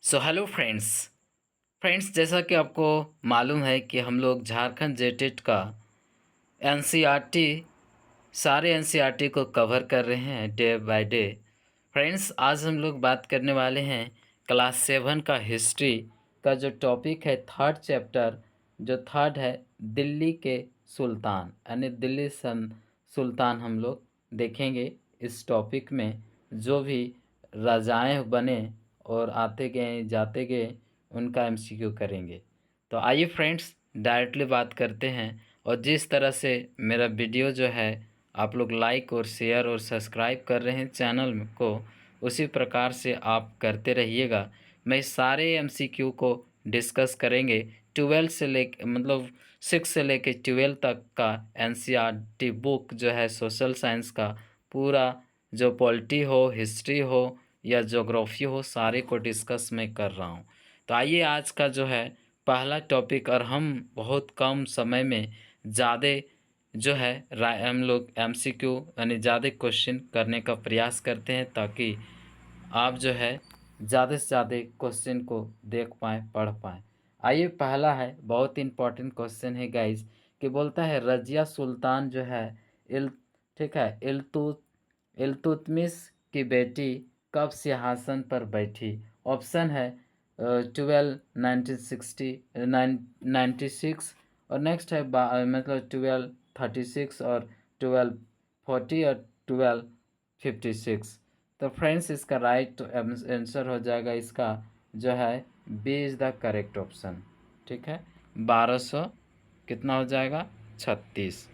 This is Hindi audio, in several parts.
सो हेलो फ्रेंड्स जैसा कि आपको मालूम है कि हम लोग झारखंड जेटेट का एनसीईआरटी सारे एनसीईआरटी को कवर कर रहे हैं डे बाय डे। फ्रेंड्स आज हम लोग बात करने वाले हैं क्लास 7 का हिस्ट्री का जो टॉपिक है थर्ड चैप्टर। जो थर्ड है दिल्ली के सुल्तान यानी दिल्ली सन सुल्तान हम लोग देखेंगे इस टॉपिक में। जो भी राजाएं बने और आते गए जाते गए उनका एमसीक्यू करेंगे। तो आइए फ्रेंड्स डायरेक्टली बात करते हैं। और जिस तरह से मेरा वीडियो जो है आप लोग लाइक और शेयर और सब्सक्राइब कर रहे हैं चैनल को, उसी प्रकार से आप करते रहिएगा। मैं सारे एमसीक्यू को डिस्कस करेंगे 12 से लेके मतलब 6 से लेके 12 तक का एनसीईआरटी बुक जो है सोशल साइंस का पूरा, जो पॉलिटी हो, हिस्ट्री हो या ज्योग्राफी हो, सारे को डिस्कस मैं कर रहा हूँ। तो आइए आज का जो है पहला टॉपिक, और हम बहुत कम समय में ज़्यादा जो है हम लोग एमसीक्यू यानी ज़्यादा क्वेश्चन करने का प्रयास करते हैं ताकि आप जो है ज़्यादा से ज़्यादा क्वेश्चन को देख पाएँ, पढ़ पाएँ। आइए पहला है, बहुत इंपॉर्टेंट क्वेश्चन है गाइस, कि बोलता है रजिया सुल्तान जो है इल ठीक है इल्तुतमिश की बेटी कब सिंहासन पर बैठी। ऑप्शन है 1296 और नेक्स्ट है मतलब 1236 और 1240 और 1256। तो फ्रेंड्स इसका राइट आंसर हो जाएगा इसका जो है B is the correct option. ठीक है, 1200 कितना हो जाएगा 36।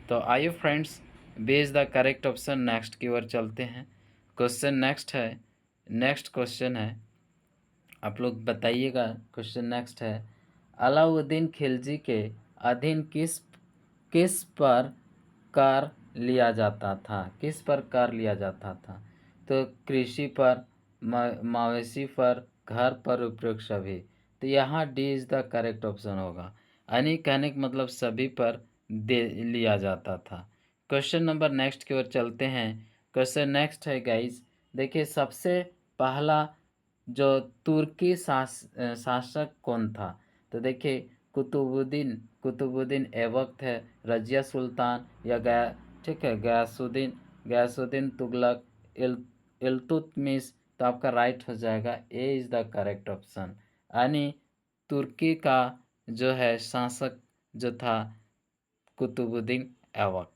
तो आइए friends B is the correct option. Next की ओर चलते हैं। क्वेश्चन नेक्स्ट क्वेश्चन है, आप लोग बताइएगा। क्वेश्चन नेक्स्ट है अलाउद्दीन खिलजी के अधीन किस किस पर कर लिया जाता था। किस पर कर लिया जाता था? तो कृषि पर, मवेशी पर, घर पर, उपयोग सभी। तो यहाँ D is the correct option होगा। यानी कहने का मतलब सभी पर दे लिया जाता था। क्वेश्चन नंबर नेक्स्ट की ओर चलते हैं। क्वेश्चन नेक्स्ट है गाइस, देखिए सबसे पहला जो तुर्की शासक कौन था? तो देखिए कुतुबुद्दीन ऐबक है, रजिया सुल्तान या गया ठीक है गयासुद्दीन तुगलक, इल इल्तुतमिश। तो आपका राइट हो जाएगा A is the correct option. यानी तुर्की का जो है शासक जो था कुतुबुद्दीन ऐबक।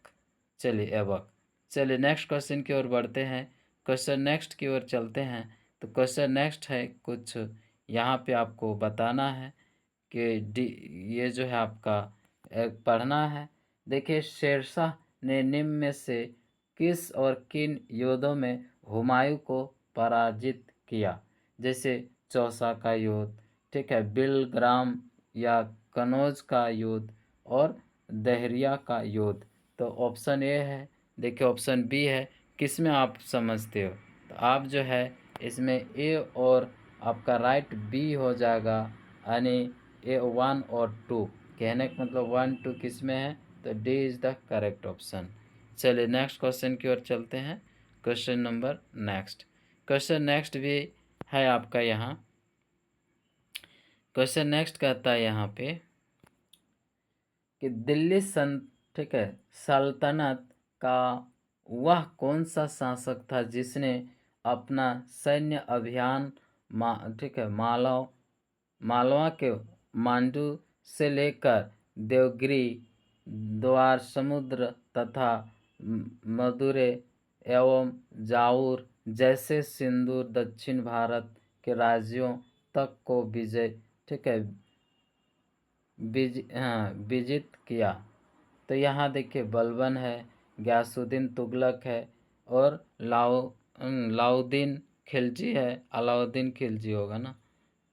चलिए नेक्स्ट क्वेश्चन की ओर बढ़ते हैं। क्वेश्चन नेक्स्ट की ओर चलते हैं। तो क्वेश्चन नेक्स्ट है, कुछ यहाँ पे आपको बताना है कि ये जो है आपका पढ़ना है। देखिए शेरशाह ने निम्न में से किस और किन युद्धों में हुमायूं को पराजित किया? जैसे चौसा का युद्ध, ठीक है, बिलग्राम या कनौज का युद्ध और दहरिया का युद्ध। तो ऑप्शन ए है, देखिए ऑप्शन बी है। किस में आप समझते हो? तो आप जो है इसमें ए और आपका राइट बी हो जाएगा। यानी ए 1 और 2, कहने का मतलब 1 2 किस में है? तो D is the correct option. चलिए नेक्स्ट क्वेश्चन की ओर चलते हैं। क्वेश्चन नेक्स्ट भी है आपका यहाँ। क्वेश्चन नेक्स्ट कहता है यहाँ पे कि दिल्ली ठीक है सल्तनत का वह कौन सा शासक था जिसने अपना सैन्य अभियान ठीक है मालवा के मांडू से लेकर देवगिरी, द्वार समुद्र तथा मदुरै एवं जाऊर जैसे सिंदूर दक्षिण भारत के राज्यों तक को ठीक है विजित किया। तो यहाँ देखिए बलबन है, गयासुद्दीन तुगलक है और लाउद्दीन खिलजी है। अलाउद्दीन खिलजी होगा ना,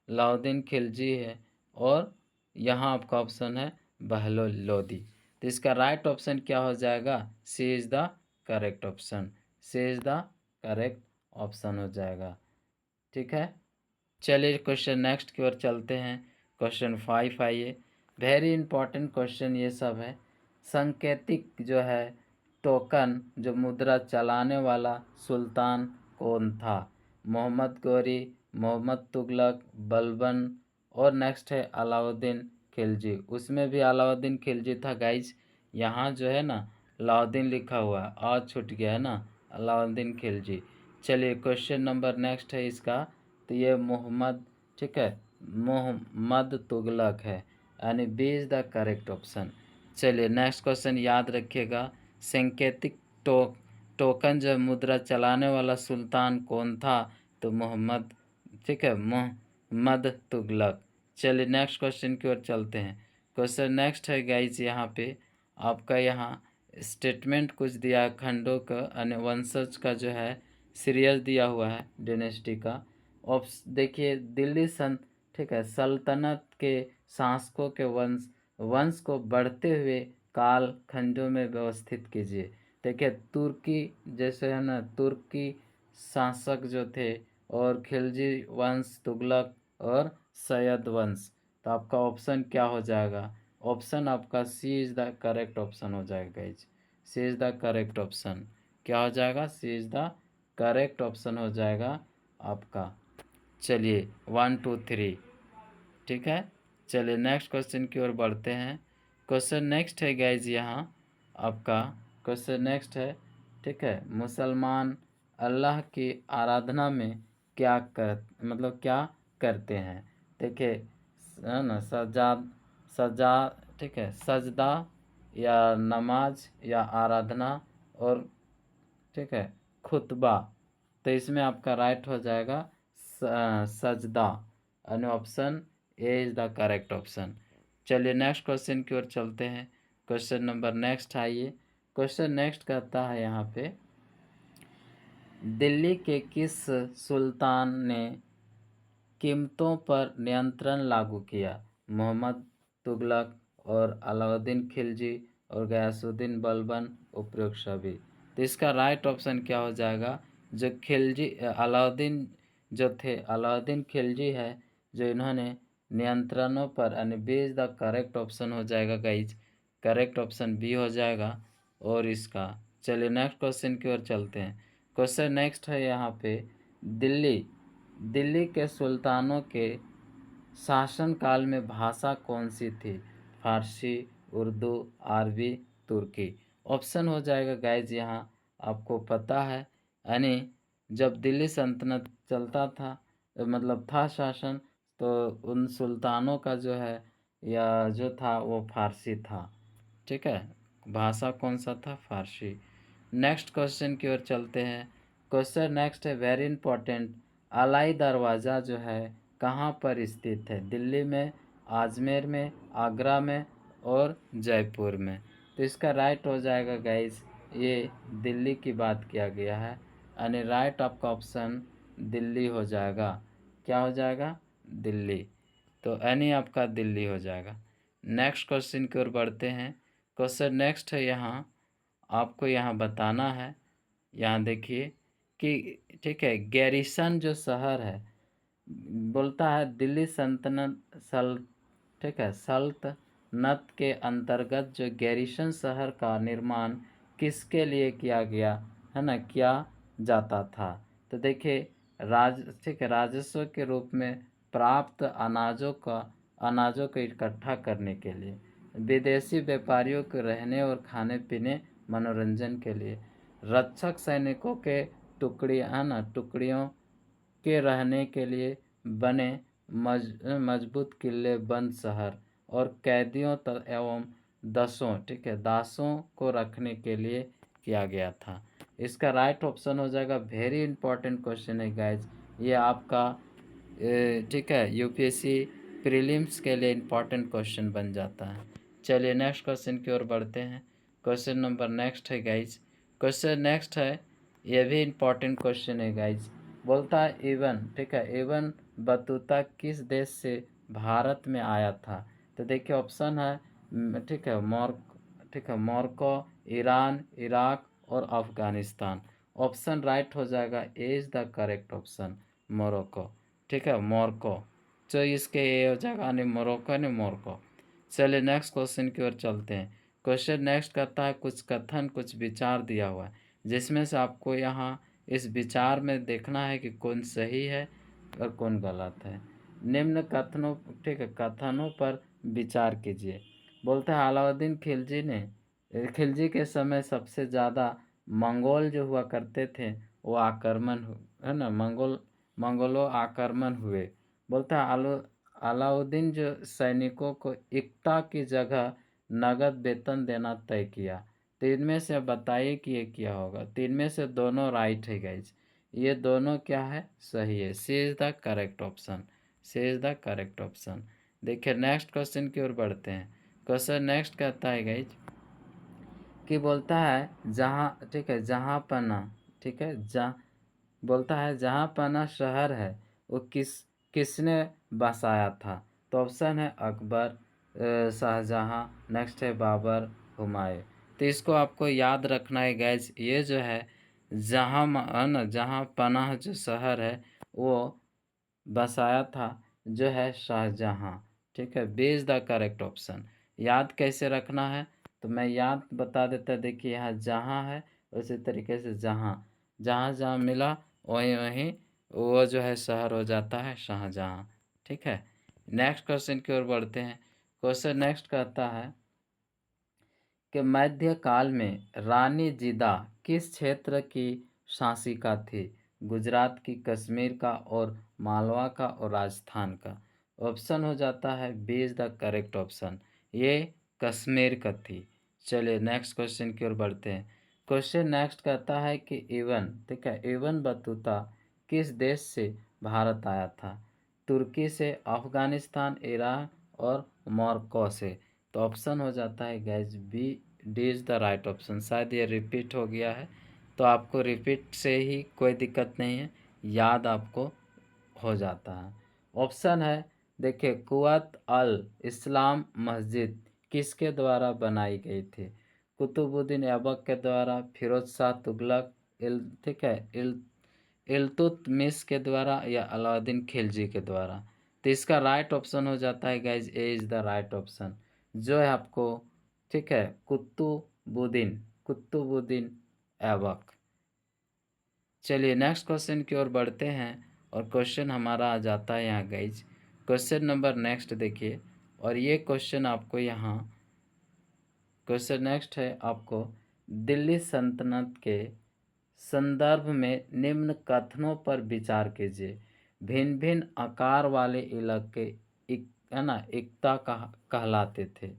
लाउद्दीन खिलजी है। और यहाँ आपका ऑप्शन है बहलोल लोदी। तो इसका राइट ऑप्शन क्या हो जाएगा? C is the correct option. C is the correct option हो जाएगा। ठीक है, चलिए क्वेश्चन नेक्स्ट की ओर चलते हैं। क्वेश्चन 5 आइए, वेरी इंपॉर्टेंट क्वेश्चन ये सब है। सांकेतिक जो है टोकन जो मुद्रा चलाने वाला सुल्तान कौन था? मोहम्मद गौरी, मोहम्मद तुगलक, बलबन और नेक्स्ट है अलाउद्दीन खिलजी। उसमें भी अलाउद्दीन खिलजी था गाइज, यहाँ जो है ना अलाउद्दीन लिखा हुआ है, आज छूट गया है ना, अलाउद्दीन खिलजी। चलिए क्वेश्चन नंबर नेक्स्ट है इसका, तो ये मोहम्मद, ठीक है, मोहम्मद तुगलक है, यानी B is the correct option. चलिए नेक्स्ट क्वेश्चन याद रखिएगा, सांकेतिक टोकन जो मुद्रा चलाने वाला सुल्तान कौन था, तो मोहम्मद, ठीक है, मोहम्मद तुगलक। चलिए नेक्स्ट क्वेश्चन की ओर चलते हैं। क्वेश्चन नेक्स्ट है गाइज, यहाँ पे आपका यहाँ स्टेटमेंट कुछ दिया, खंडों का अन्य वंशज का जो है सीरियल दिया हुआ है डिनेस्टी का। देखिए दिल्ली ठीक है, सल्तनत के शासकों के वंश को बढ़ते हुए काल खंडों में व्यवस्थित कीजिए। देखिए तुर्की जैसे है ना, तुर्की शासक जो थे, और खिलजी वंश, तुगलक और सैयद वंश। तो आपका ऑप्शन क्या हो जाएगा? ऑप्शन आपका C is the correct option हो जाएगा guys. C is the correct option क्या हो जाएगा? C is the correct option हो जाएगा आपका। चलिए 1 2 3, ठीक है। चलिए नेक्स्ट क्वेश्चन की ओर बढ़ते हैं। क्वेश्चन नेक्स्ट है गाइज, यहाँ आपका क्वेश्चन नेक्स्ट है, ठीक है, मुसलमान अल्लाह की आराधना में क्या क्या करते हैं? देखिए है ना, सजा, ठीक है, सजदा या नमाज या आराधना और, ठीक है, खुतबा। तो इसमें आपका राइट हो जाएगा सजदा, यानी option A is the correct option. चलिए नेक्स्ट क्वेश्चन की ओर चलते हैं। क्वेश्चन नंबर नेक्स्ट आइए। क्वेश्चन नेक्स्ट कहता है यहाँ पे, दिल्ली के किस सुल्तान ने कीमतों पर नियंत्रण लागू किया? मोहम्मद तुगलक और अलाउद्दीन खिलजी और गयासुद्दीन बलबन, उपरोक्त सभी। तो इसका राइट ऑप्शन क्या हो जाएगा? जो खिलजी अलाउद्दीन जो थे, अलाउद्दीन खिलजी है, जो इन्होंने नियंत्रणों पर, यानी B is the correct option हो जाएगा गाइज। करेक्ट ऑप्शन बी हो जाएगा और इसका। चलिए नेक्स्ट क्वेश्चन की ओर चलते हैं। क्वेश्चन नेक्स्ट है यहाँ पे, दिल्ली दिल्ली के सुल्तानों के शासनकाल में भाषा कौन सी थी? फारसी, उर्दू, अरबी, तुर्की। ऑप्शन हो जाएगा गाइज, यहाँ आपको पता है, यानी जब दिल्ली सल्तनत चलता था, था शासन, तो उन सुल्तानों का जो है या जो था वो फारसी था, ठीक है। भाषा कौन सा था? फारसी। नेक्स्ट क्वेश्चन की ओर चलते हैं। क्वेश्चन नेक्स्ट है वेरी इंपॉर्टेंट, अलाई दरवाज़ा जो है कहाँ पर स्थित है? दिल्ली में, अजमेर में, आगरा में और जयपुर में। तो इसका राइट हो जाएगा गाइस, ये दिल्ली की बात किया गया है, यानी राइट आपका ऑप्शन दिल्ली हो जाएगा। क्या हो जाएगा? दिल्ली। तो यानी आपका दिल्ली हो जाएगा। नेक्स्ट क्वेश्चन की ओर बढ़ते हैं। क्वेश्चन नेक्स्ट है, यहाँ आपको यहाँ बताना है, यहाँ देखिए कि, ठीक है, गैरिसन जो शहर है, बोलता है दिल्ली ठीक है, सल्तनत के अंतर्गत जो गैरिसन शहर का निर्माण किसके लिए किया गया है ना, किया जाता था? तो देखिए ठीक है, राजस्व के रूप में प्राप्त अनाजों को इकट्ठा करने के लिए, विदेशी व्यापारियों के रहने और खाने पीने मनोरंजन के लिए, रक्षक सैनिकों के टुकड़ियों के रहने के लिए बने मजबूत किले बंद शहर, और कैदियों एवं ठीक है, दासों को रखने के लिए किया गया था। इसका राइट ऑप्शन हो जाएगा। वेरी इंपॉर्टेंट क्वेश्चन है गाइज, ये आपका ठीक है, यूपीएससी प्रीलिम्स के लिए इम्पॉर्टेंट क्वेश्चन बन जाता है। चलिए नेक्स्ट क्वेश्चन की ओर बढ़ते हैं। क्वेश्चन नंबर नेक्स्ट है गाइज। क्वेश्चन नेक्स्ट है, ये भी इम्पॉर्टेंट क्वेश्चन है गाइज। बोलता है इवन, ठीक है, इवन बतूता किस देश से भारत में आया था? तो देखिए ऑप्शन है, ठीक है, मोरक्को, ईरान, इराक और अफ़गानिस्तान। ऑप्शन राइट हो जाएगा, A is the correct option, Morocco, ठीक है, मोरक्को। तो इसके ये हो जाएगा, नहीं मोरक्को, नहीं मोरक्को। चलिए नेक्स्ट क्वेश्चन की ओर चलते हैं। क्वेश्चन नेक्स्ट करता है, कुछ कथन कुछ विचार दिया हुआ है, जिसमें से आपको यहाँ इस विचार में देखना है कि कौन सही है और कौन गलत है। निम्न कथनों, ठीक है, कथनों पर विचार कीजिए। बोलते हैं अलाउद्दीन खिलजी के समय सबसे ज़्यादा मंगोल जो हुआ करते थे वो है ना, मंगोलों आक्रमण हुए। बोलता है अलाउद्दीन जो सैनिकों को इक्ता की जगह नगद वेतन देना तय किया। तो इनमें से बताइए कि ये क्या होगा। तो इनमें से दोनों राइट है गाइज, ये दोनों क्या है, सही है। C is the correct option, C is the correct option. देखिए नेक्स्ट क्वेश्चन की ओर बढ़ते हैं। क्वेश्चन नेक्स्ट कहता है गाइज कि बोलता है जहाँ, ठीक है, जहाँ पना, ठीक है, जहाँ बोलता है जहाँ पना शहर है वो किसने बसाया था। तो ऑप्शन है अकबर, शाहजहाँ, नेक्स्ट है बाबर, हुमायूं। तो इसको आपको याद रखना है गैज, ये जो है है ना, जहाँ पनाह जो शहर है वो बसाया था जो है शाहजहाँ। ठीक है, B is the correct option. याद कैसे रखना है तो मैं याद बता देता। देखिए यहाँ जहाँ है, उसी तरीके से जहाँ जहाँ जहाँ मिला वहीं वहीं वो जो है शहर हो जाता है शाहजहाँ। ठीक है, नेक्स्ट क्वेश्चन की ओर बढ़ते हैं। क्वेश्चन नेक्स्ट कहता है कि मध्यकाल में रानी जिदा किस क्षेत्र की शासिका थी। गुजरात की, कश्मीर का, और मालवा का, और राजस्थान का। ऑप्शन हो जाता है B is the correct option, ये कश्मीर का थी। चलिए नेक्स्ट क्वेश्चन की ओर बढ़ते हैं। क्वेश्चन नेक्स्ट कहता है कि ठीक है, इबन बतूता किस देश से भारत आया था। तुर्की से, अफ़गानिस्तान, ईरान, और मोरक्को से। तो ऑप्शन हो जाता है guys B, D is the right option. शायद ये रिपीट हो गया है तो आपको रिपीट से ही कोई दिक्कत नहीं है, याद आपको हो जाता है। ऑप्शन है, देखिए, कुवत अल इस्लाम मस्जिद किसके द्वारा बनाई गई थी। कुतुबुद्दीन ऐबक के द्वारा, फिरोज शाह तुगलक, ठीक है, इल्तुतमिश के द्वारा, या अलाउद्दीन खिलजी के द्वारा। तो इसका राइट ऑप्शन हो जाता है guys A is the right option, जो है आपको, ठीक है, कुतुबुद्दीन ऐबक। चलिए नेक्स्ट क्वेश्चन की ओर बढ़ते हैं और क्वेश्चन हमारा आ जाता है यहाँ गाइज। क्वेश्चन नंबर नेक्स्ट देखिए, और ये क्वेश्चन आपको यहाँ, क्वेश्चन नेक्स्ट है आपको, दिल्ली सल्तनत के संदर्भ में निम्न कथनों पर विचार कीजिए। भिन्न भिन्न आकार वाले इलाके है ना, एकता कहलाते थे।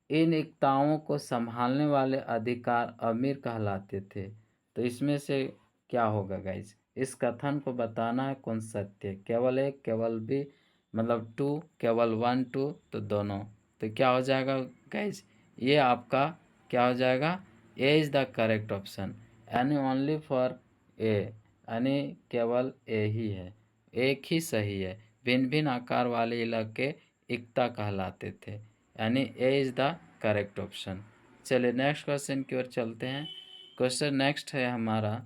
इन एकताओं को संभालने वाले अधिकार अमीर कहलाते थे। तो इसमें से क्या होगा गाइज, इस कथन को बताना है कौन सत्य है। केवल एक, केवल बी, मतलब टू, केवल वन टू, तो दोनों। तो क्या हो जाएगा गाइज, ये आपका क्या हो जाएगा, A is the correct option, यानी ओनली फॉर ए, यानी केवल ए ही है, एक ही सही है। भिन्न भिन्न आकार वाले इलाके एकता कहलाते थे, यानी A is the correct option. चलिए नेक्स्ट क्वेश्चन की ओर चलते हैं। क्वेश्चन नेक्स्ट है हमारा,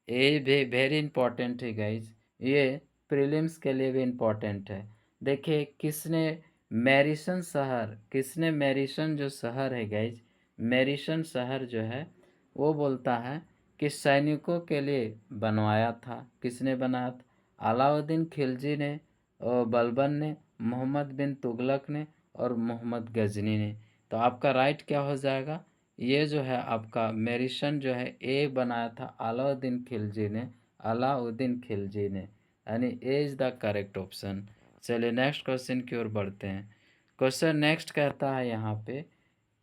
ये भी वेरी इंपॉर्टेंट है गाइज, ये प्रीलिम्स के लिए भी इम्पोर्टेंट है। देखिए किसने मैरिसन जो शहर है गाइज, मैरिसन शहर जो है वो बोलता है कि सैनिकों के लिए बनवाया था। किसने बनाया था, अलाउद्दीन खिलजी ने, और बलबन ने, मोहम्मद बिन तुगलक ने, और मोहम्मद गजनी ने। तो आपका राइट क्या हो जाएगा, ये जो है आपका मेरिसन जो है ए बनाया था अलाउद्दीन खिलजी ने, यानी A is the correct option. चलिए नेक्स्ट क्वेश्चन की ओर बढ़ते हैं। क्वेश्चन नेक्स्ट कहता है यहाँ पे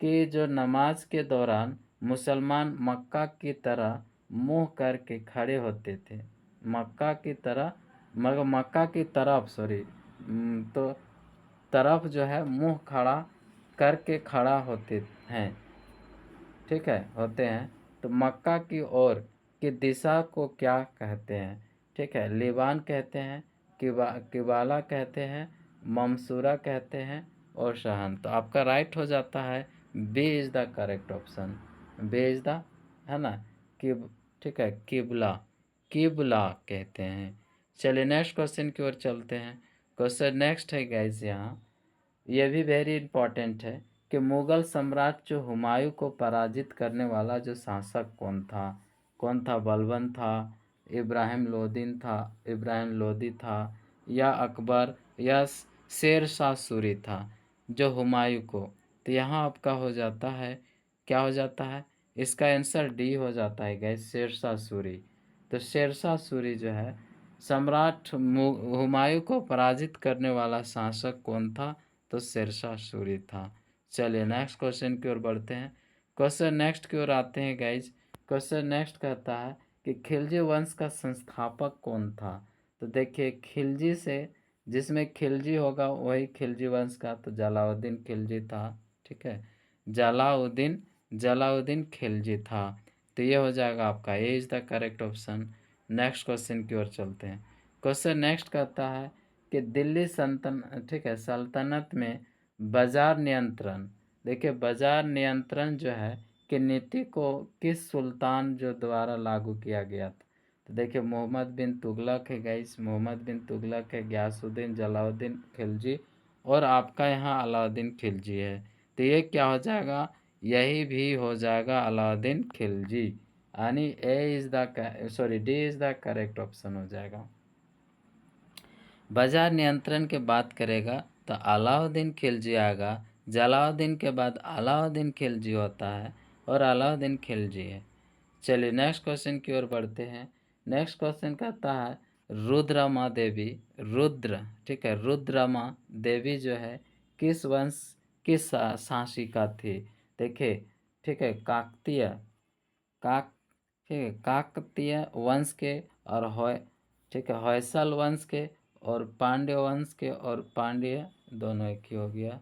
कि जो नमाज के दौरान मुसलमान मक्का की तरह मुंह करके खड़े होते थे, मक्का की तरह, मगर मक्का की तरफ, सॉरी, तो तरफ जो है मुंह खड़ा करके खड़ा होते हैं, ठीक है, होते हैं। तो मक्का की ओर की दिशा को क्या कहते हैं। ठीक है, लिबान कहते हैं, किबाला कहते हैं, ममसूरा कहते हैं, और शहन। तो आपका राइट हो जाता है B is the correct option, B is the, है ना, किब, ठीक है, किबला, किबला कहते हैं। चलिए नेक्स्ट क्वेश्चन की ओर चलते हैं। क्वेश्चन नेक्स्ट है गाइस, यहाँ यह भी वेरी इंपॉर्टेंट है कि मुगल सम्राट जो हुमायूं को पराजित करने वाला जो शासक कौन था। बलबन था, इब्राहिम लोदी था, या अकबर, या शेर शाह सूरी था जो हुमायूं को। तो यहाँ आपका हो जाता है, क्या हो जाता है, इसका आंसर डी हो जाता है गैस, शेर शाह सूरी। तो शेर शाह सूरी जो है सम्राट हुमायूं को पराजित करने वाला शासक कौन था, तो शेर शाह सूरी था। चलिए नेक्स्ट क्वेश्चन की ओर बढ़ते हैं। क्वेश्चन नेक्स्ट की ओर आते हैं गाइज। क्वेश्चन नेक्स्ट कहता है कि खिलजी वंश का संस्थापक कौन था। तो देखिए खिलजी से, जिसमें खिलजी होगा वही खिलजी वंश का, तो जलाउद्दीन खिलजी था। ठीक है, जलाउद्दीन जलाउद्दीन खिलजी था। तो ये हो जाएगा आपका, A is the correct option. Next question की ओर चलते हैं। क्वेश्चन नेक्स्ट कहता है कि दिल्ली सल्तनत में बाजार नियंत्रण, देखिए बाजार नियंत्रण जो है कि नीति को किस सुल्तान जो द्वारा लागू किया गया था। तो देखिए मोहम्मद बिन तुगलक है गाइस, मोहम्मद बिन तुगलक है, गयासुद्दीन, जलाउद्दीन खिलजी, और आपका यहाँ अलाउद्दीन खिलजी है। तो ये क्या हो जाएगा, यही भी हो जाएगा अलाउद्दीन खिलजी, यानी D is the correct option हो जाएगा। बाजार नियंत्रण के बात करेगा तो अलाउद्दीन खिलजी आएगा, जलाउद्दीन के बाद अलाउद्दीन खिलजी होता है, और अलाउद्दीन खिलजी है। चलिए नेक्स्ट क्वेश्चन की ओर बढ़ते हैं। नेक्स्ट क्वेश्चन कहता है रुद्रमा देवी, ठीक है, रुद्रमा देवी जो है किस वंश किस शासिका थी। देखिए ठीक है, काक ठीक है, काकतीय वंश के, और ठीक है, होयसल वंश के, और पांड्य वंश के, और पांड्य दोनों एक ही हो गया।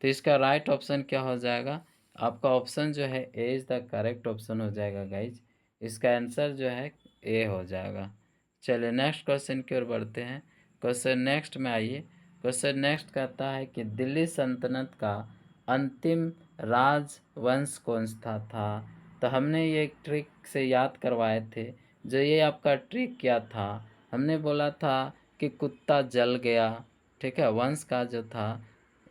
तो इसका राइट ऑप्शन क्या हो जाएगा, आपका ऑप्शन जो है A is the correct option हो जाएगा गाइज। इसका आंसर जो है ए हो जाएगा। चलिए नेक्स्ट क्वेश्चन की ओर बढ़ते हैं। क्वेश्चन नेक्स्ट में आइए। क्वेश्चन नेक्स्ट कहता है कि दिल्ली सल्तनत का अंतिम राजवंश कौन सा था। तो हमने ये ट्रिक से याद करवाए थे। जो ये आपका ट्रिक क्या था, हमने बोला था कि कुत्ता जल गया, ठीक है, वंश का जो था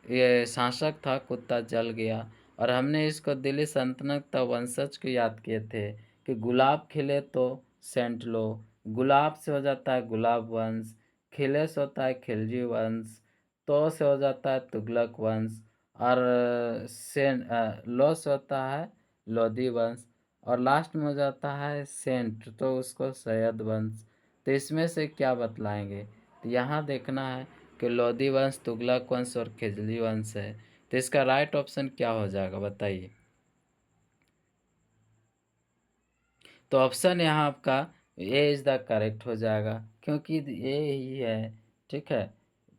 ये शासक था कुत्ता जल गया। और हमने इसको दिल्ली सल्तनत का वंशज को याद किए थे कि गुलाब खिले तो सेंट लो, गुलाब से हो जाता है गुलाब वंश, खिले से होता है खिलजी वंश, तो से हो जाता है तुगलक वंश, और लो से होता है लोधी वंश, और लास्ट में हो जाता है सेंट, तो उसको सैयद वंश। तो इसमें से क्या बतलाएंगे, तो यहाँ देखना है कि लोधी वंश, तुगलक वंश और खिलजी वंश है। तो इसका राइट ऑप्शन क्या हो जाएगा बताइए। तो ऑप्शन यहाँ आपका ए इज़ द करेक्ट हो जाएगा, क्योंकि ये ही है। ठीक है,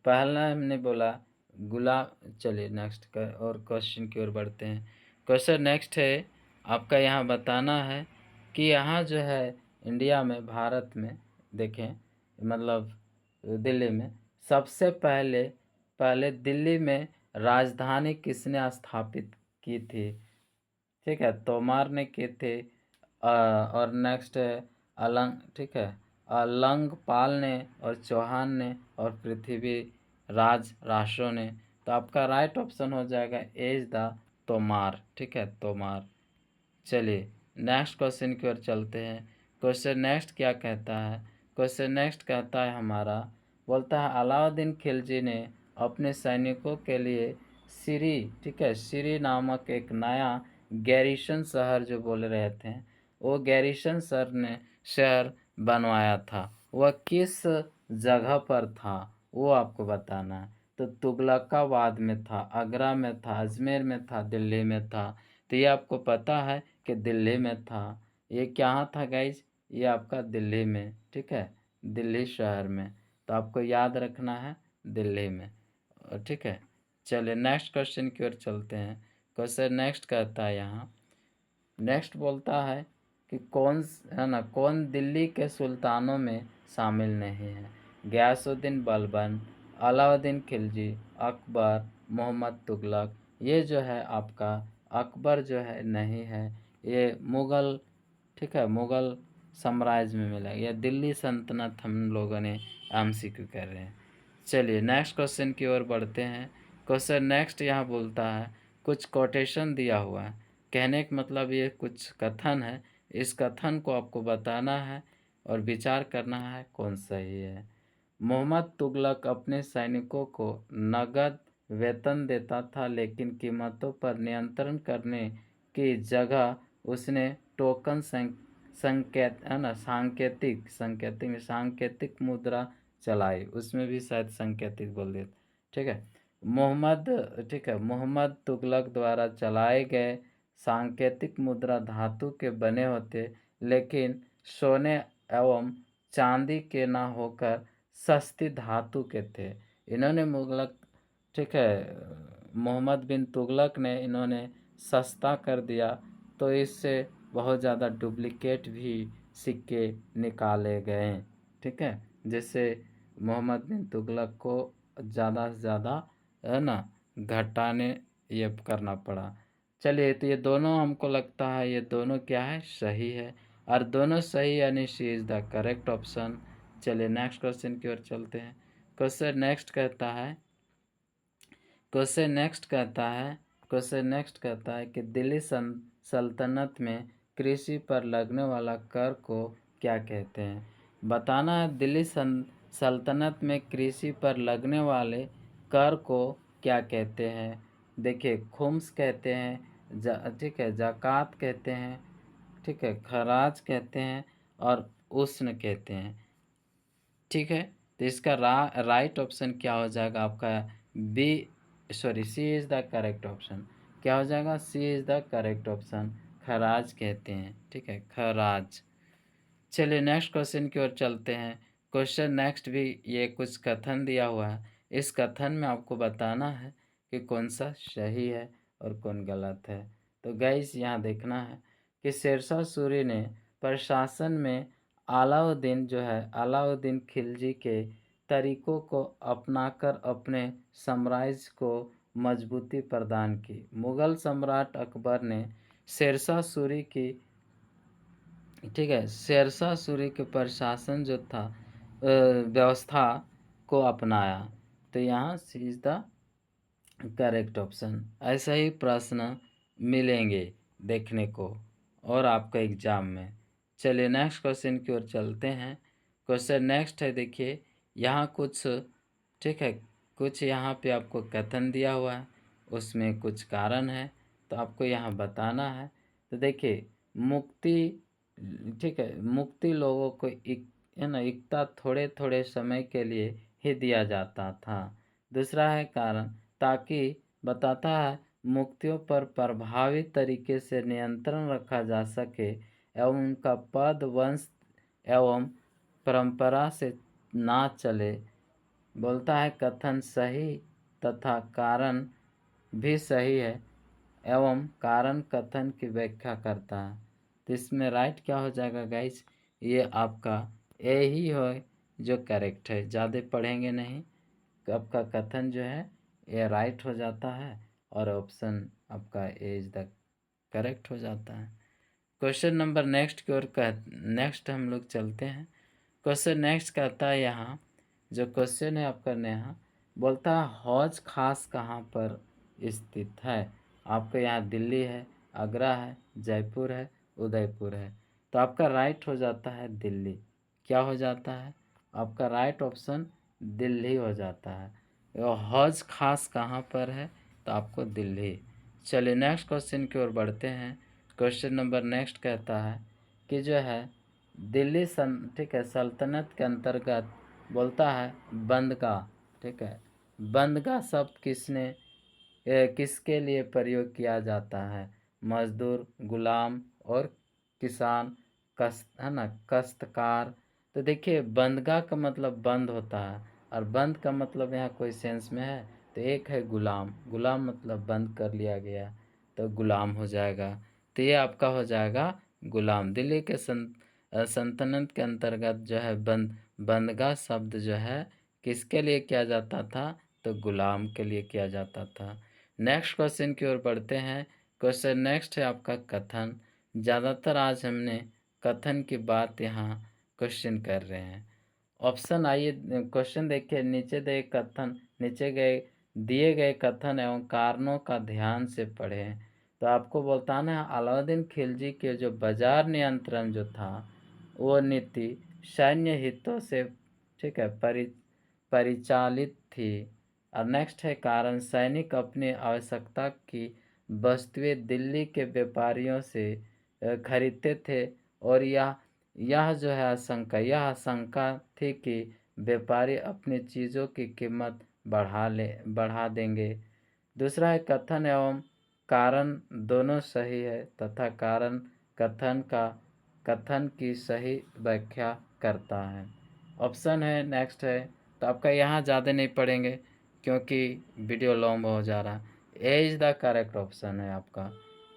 पहला हमने बोला गुलाब। चलिए नेक्स्ट का और क्वेश्चन की ओर बढ़ते हैं। क्वेश्चन नेक्स्ट है, आपका यहाँ बताना है कि यहाँ जो है इंडिया में, भारत में देखें, मतलब दिल्ली में सबसे पहले पहले दिल्ली में राजधानी किसने स्थापित की थी। ठीक है, तोमार ने किए थे, और नेक्स्ट है अलंग, ठीक है, अलंगपाल ने, और चौहान ने, और पृथ्वी राज राठौर ने। तो आपका राइट ऑप्शन हो जाएगा ए इज़ द तोमार। ठीक है, तोमार। चलिए नेक्स्ट क्वेश्चन की ओर चलते हैं। क्वेश्चन नेक्स्ट क्या कहता है, क्वेश्चन नेक्स्ट कहता है हमारा, बोलता है अलाउद्दीन खिलजी ने अपने सैनिकों के लिए सिरी, ठीक है, सिरी नामक एक नया गैरिसन शहर जो बोल रहे थे, वो गैरिसन शहर बनवाया था। वह किस जगह पर था वो आपको बताना है। तो तुगलकाबाद में था, आगरा में था, अजमेर में था, दिल्ली में था। तो ये आपको पता है कि दिल्ली में था। ये क्या था गाइज, ये आपका दिल्ली में, ठीक है, दिल्ली शहर में। तो आपको याद रखना है दिल्ली में, ठीक है। चलिए नेक्स्ट क्वेश्चन की ओर चलते हैं। क्वेश्चन नेक्स्ट कहता है यहाँ, नेक्स्ट बोलता है कि कौन है ना, कौन दिल्ली के सुल्तानों में शामिल नहीं है। गयासुद्दीन बलबन, अलाउद्दीन खिलजी, अकबर, मोहम्मद तुगलक। ये जो है आपका अकबर जो है नहीं है, ये मुग़ल, ठीक है, मुग़ल साम्राज्य में मिला। ये दिल्ली सल्तनत हम लोगों ने एमसीक्यू कर रहे हैं। चलिए नेक्स्ट क्वेश्चन की ओर बढ़ते हैं। क्वेश्चन नेक्स्ट यहाँ बोलता है, कुछ कोटेशन दिया हुआ है, कहने का मतलब ये कुछ कथन है, इस कथन को आपको बताना है और विचार करना है कौन सही है। मोहम्मद तुगलक अपने सैनिकों को नगद वेतन देता था, लेकिन कीमतों पर नियंत्रण करने की जगह उसने टोकन संकेत है ना, सांकेतिक मुद्रा चलाई। उसमें भी शायद सांकेतिक बोल दिया। ठीक है, मोहम्मद तुगलक द्वारा चलाए गए सांकेतिक मुद्रा धातु के बने होते, लेकिन सोने एवं चांदी के न होकर सस्ती धातु के थे। इन्होंने मुगलक ठीक है मोहम्मद बिन तुगलक ने इन्होंने सस्ता कर दिया, तो इससे बहुत ज़्यादा डुप्लिकेट भी सिक्के निकाले गए। ठीक है, जिससे मोहम्मद बिन तुगलक को ज़्यादा से ज़्यादा है ना घटाने ये करना पड़ा। चलिए, तो ये दोनों हमको लगता है ये दोनों क्या है, सही है। और दोनों सही यानी सी इज़ द करेक्ट ऑप्शन। चलिए नेक्स्ट क्वेश्चन की ओर चलते हैं। क्वेश्चन नेक्स्ट कहता है कि दिल्ली सल्तनत में कृषि पर लगने वाला कर को क्या कहते हैं। बताना है दिल्ली सल्तनत में कृषि पर लगने वाले कर को क्या कहते हैं। देखिए, खुम्स कहते हैं, ठीक है, ज़कात कहते हैं, ठीक है, खराज कहते हैं और उस्न कहते हैं। ठीक है, तो इसका राइट ऑप्शन क्या हो जाएगा आपका, C is the correct option. क्या हो जाएगा, C is the correct option, खराज कहते हैं। ठीक है, खराज। चलिए नेक्स्ट क्वेश्चन की ओर चलते हैं। क्वेश्चन नेक्स्ट भी ये कुछ कथन दिया हुआ है। इस कथन में आपको बताना है कि कौन सा सही है और कौन गलत है। तो गाइस यहाँ देखना है कि शेरशाह सूरी ने प्रशासन में अलाउद्दीन खिलजी के तरीकों को अपनाकर अपने साम्राज्य को मजबूती प्रदान की। मुगल सम्राट अकबर ने शेरशाह सूरी की ठीक है, शेरशाह सूरी के प्रशासन जो था व्यवस्था को अपनाया। तो यहाँ सी इज़ द करेक्ट ऑप्शन। ऐसा ही प्रश्न मिलेंगे देखने को और आपका एग्जाम में। चलिए नेक्स्ट क्वेश्चन की ओर चलते हैं। क्वेश्चन नेक्स्ट है, देखिए यहाँ कुछ ठीक है, कुछ यहाँ पे आपको कथन दिया हुआ है, उसमें कुछ कारण है, तो आपको यहाँ बताना है। तो देखिए, मुक्ति ठीक है, मुक्ति लोगों को है ना एकता थोड़े थोड़े समय के लिए ही दिया जाता था। दूसरा है कारण, ताकि बताता है मुक्तियों पर प्रभावी तरीके से नियंत्रण रखा जा सके एवं उनका पद वंश एवं परंपरा से ना चले। बोलता है कथन सही तथा कारण भी सही है एवं कारण कथन की व्याख्या करता है। तो इसमें राइट क्या हो जाएगा गाइस, ये आपका ए ही हो जो करेक्ट है। ज़्यादा पढ़ेंगे नहीं, आपका कथन जो है ये राइट हो जाता है और ऑप्शन आपका ए इज द करेक्ट हो जाता है। क्वेश्चन नंबर नेक्स्ट हम लोग चलते हैं। क्वेश्चन नेक्स्ट कहता है, यहाँ जो क्वेश्चन है आपका नेहा बोलता है हौज खास कहाँ पर स्थित है। आपका यहाँ दिल्ली है, आगरा है, जयपुर है, उदयपुर है। तो आपका राइट हो जाता है दिल्ली। क्या हो जाता है आपका राइट ऑप्शन, दिल्ली हो जाता है। हौज खास कहाँ पर है, तो आपको दिल्ली। चलिए नेक्स्ट क्वेश्चन की ओर बढ़ते हैं। क्वेश्चन नंबर नेक्स्ट कहता है कि जो है दिल्ली ठीक है सल्तनत के अंतर्गत बोलता है बंदगाह। ठीक है, बंदगाह शब्द किसके लिए प्रयोग किया जाता है। मजदूर, गुलाम और किसान, है ना, काश्तकार। तो देखिए, बंदगाह का मतलब बंद होता है और बंद का मतलब यहाँ कोई सेंस में है, तो एक है गुलाम, गुलाम मतलब बंद कर लिया गया, तो गुलाम हो जाएगा। तो ये आपका हो जाएगा गुलाम। दिल्ली के सल्तनत के अंतर्गत जो है बंदगाह शब्द जो है किसके लिए किया जाता था, तो गुलाम के लिए किया जाता था। नेक्स्ट क्वेश्चन की ओर बढ़ते हैं। क्वेश्चन नेक्स्ट है आपका कथन। ज़्यादातर आज हमने कथन की बात यहाँ क्वेश्चन कर रहे हैं। ऑप्शन आइए, क्वेश्चन देखिए, नीचे दिए गए कथन एवं कारणों का ध्यान से पढ़ें। तो आपको बताना है अलाउद्दीन खिलजी के जो बाजार नियंत्रण जो था वो नीति सैन्य हितों से, ठीक है, परिचालित थी। और नेक्स्ट है कारण सैनिक अपनी आवश्यकता की वस्तुएं दिल्ली के व्यापारियों से खरीदते थे, और यह जो है यह आशंका थी कि व्यापारी अपनी चीज़ों की कीमत बढ़ा देंगे। दूसरा है कथन एवं कारण दोनों सही है तथा कारण कथन की सही व्याख्या करता है। ऑप्शन है नेक्स्ट है, तो आपका यहाँ ज़्यादा नहीं पढ़ेंगे क्योंकि वीडियो लॉन्ग हो जा रहा है। A is the correct option है आपका,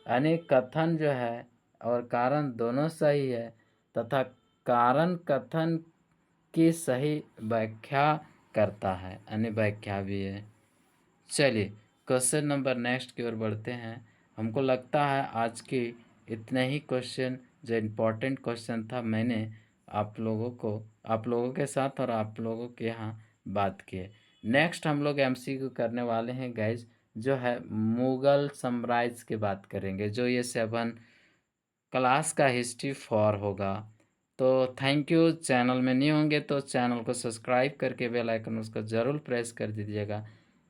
यानी कथन जो है और कारण दोनों सही है तथा कारण कथन की सही व्याख्या करता है, यानी व्याख्या भी है। चलिए क्वेश्चन नंबर नेक्स्ट की ओर बढ़ते हैं। हमको लगता है आज की इतने ही क्वेश्चन जो इम्पोर्टेंट क्वेश्चन था मैंने आप लोगों के साथ और आप लोगों के यहाँ बात किए। नेक्स्ट हम लोग एमसीक्यू करने वाले हैं गाइज, जो है मुगल साम्राज्य की बात करेंगे, जो ये 7 क्लास का हिस्ट्री 4 होगा। तो थैंक यू। चैनल में नहीं होंगे तो चैनल को सब्सक्राइब करके बेल आइकन उसको ज़रूर प्रेस कर दीजिएगा,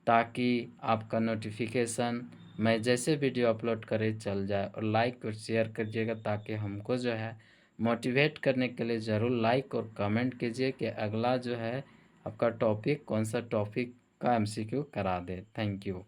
ताकि आपका नोटिफिकेशन मैं जैसे वीडियो अपलोड करे चल जाए। और लाइक और शेयर करिएगा ताकि हमको जो है मोटिवेट करने के लिए ज़रूर लाइक और कमेंट कीजिए कि अगला जो है आपका टॉपिक कौन सा टॉपिक का एमसीक्यू करा दे। Thank you.